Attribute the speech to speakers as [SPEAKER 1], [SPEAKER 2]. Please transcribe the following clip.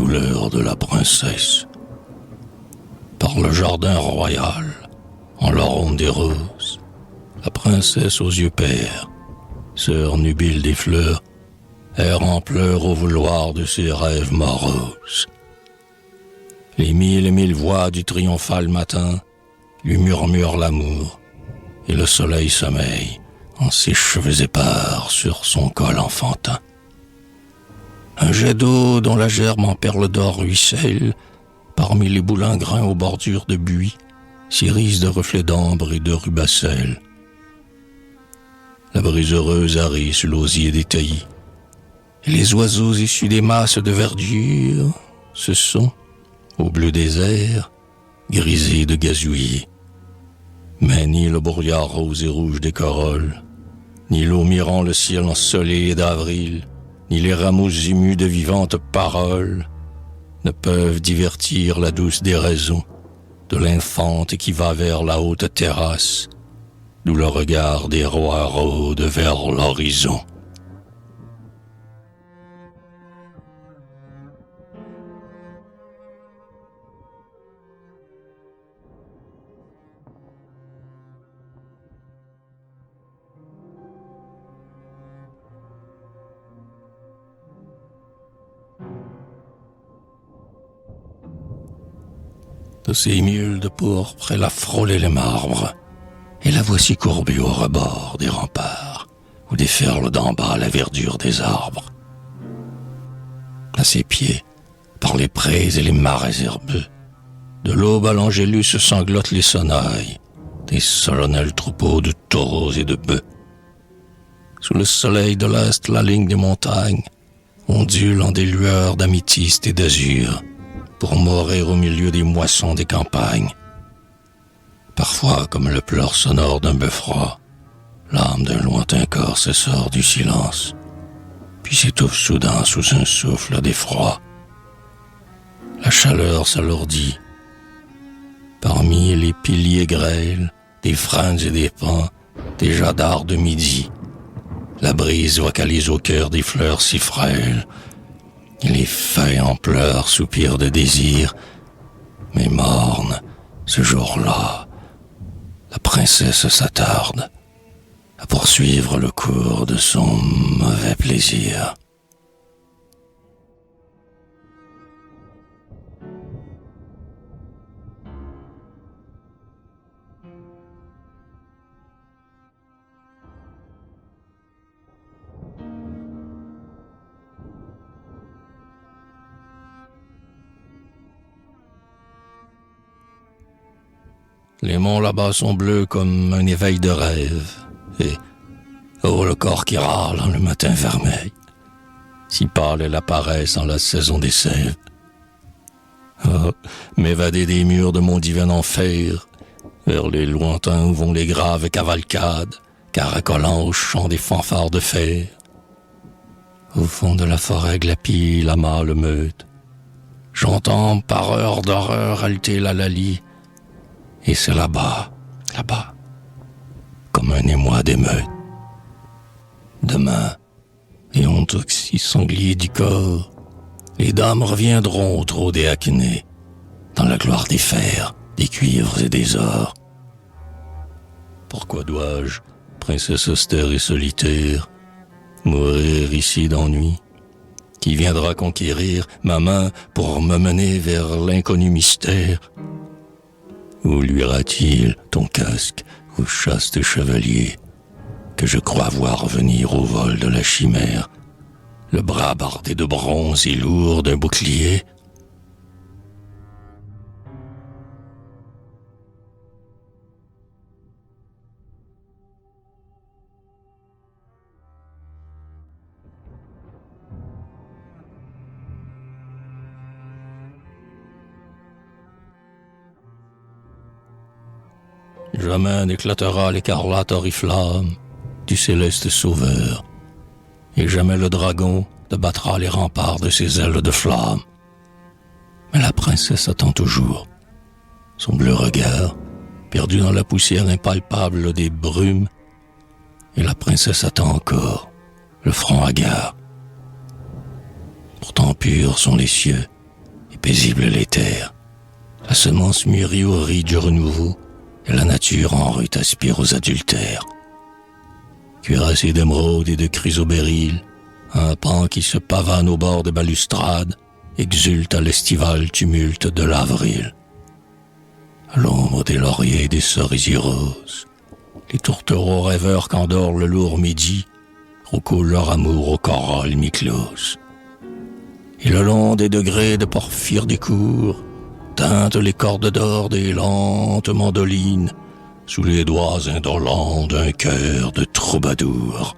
[SPEAKER 1] douleur de la princesse. Par le jardin royal, en l'arôme des roses, la princesse aux yeux pères, sœur nubile des fleurs, erre en pleurs au vouloir de ses rêves moroses. Les mille et mille voix du triomphal matin lui murmurent l'amour, et le soleil sommeille en ses cheveux épars sur son col enfantin. Un jet d'eau dont la gerbe en perles d'or ruisselle, parmi les boulingrins aux bordures de buis, s'irise de reflets d'ambre et de rubacelles. La brise heureuse arrive l'osier des taillis, et les oiseaux issus des masses de verdure se sont, au bleu désert, grisés de gazouillis. Mais ni le brouillard rose et rouge des corolles, ni l'eau mirant le ciel ensoleillé d'avril, ni les rameaux émus de vivantes paroles ne peuvent divertir la douce déraison de l'infante qui va vers la haute terrasse, d'où le regard des rois rôde vers l'horizon. De ses mules de pourpre, elle a frôlé les marbres, et la voici courbée au rebord des remparts, où déferle d'en bas la verdure des arbres. À ses pieds, par les prés et les marais herbeux, de l'aube à l'angélus sanglotent les sonnailles, des solennels troupeaux de taureaux et de bœufs. Sous le soleil de l'Est, la ligne des montagnes ondule en des lueurs d'améthyste et d'azur, pour mourir au milieu des moissons des campagnes. Parfois, comme le pleur sonore d'un bœuf froid, l'âme d'un lointain corps se sort du silence, puis s'étouffe soudain sous un souffle d'effroi. La chaleur s'alourdit. Parmi les piliers grêles, des frênes et des pins, des jadards de midi, la brise vocalise au cœur des fleurs si frêles, et les feuilles en pleurs soupirent de désir. Mais morne, ce jour-là, la princesse s'attarde à poursuivre le cours de son mauvais plaisir. Les monts là-bas sont bleus comme un éveil de rêve, et, oh, le corps qui râle en le matin vermeil, si pâle est la paresse en la saison des sèves. Oh, m'évader des murs de mon divin enfer, vers les lointains où vont les graves cavalcades, caracolant au chant des fanfares de fer. Au fond de la forêt glapit la mâle meute, j'entends par heure d'horreur halter la lalie, et c'est là-bas, comme un émoi d'émeute. Demain, et ontoxy sanglier du corps, les dames reviendront au trot des Achénés, dans la gloire des fers, des cuivres et des ors. Pourquoi dois-je, princesse austère et solitaire, mourir ici d'ennui? Qui viendra conquérir ma main pour me mener vers l'inconnu mystère? Où luira-t-il ton casque, ô chaste chevalier, que je crois voir venir au vol de la chimère, le bras bardé de bronze et lourd d'un bouclier? Jamais n'éclatera l'écarlate oriflamme du céleste sauveur, et jamais le dragon ne battra les remparts de ses ailes de flamme. Mais la princesse attend toujours, son bleu regard perdu dans la poussière impalpable des brumes, et la princesse attend encore, le front hagard. Pourtant purs sont les cieux, paisible l'éther. La semence mûrit au riz du renouveau, et la nature en rut aspire aux adultères. Cuirassé d'émeraude et de chrysobéryl, un pan qui se pavane au bord des balustrades exulte à l'estival tumulte de l'avril. À l'ombre des lauriers et des cerisiers roses, les tourtereaux rêveurs qu'endort le lourd midi recoulent leur amour au corolle mi-close. Et le long des degrés de porphyre des cours tintent les cordes d'or des lentes mandolines sous les doigts indolents d'un cœur de troubadour.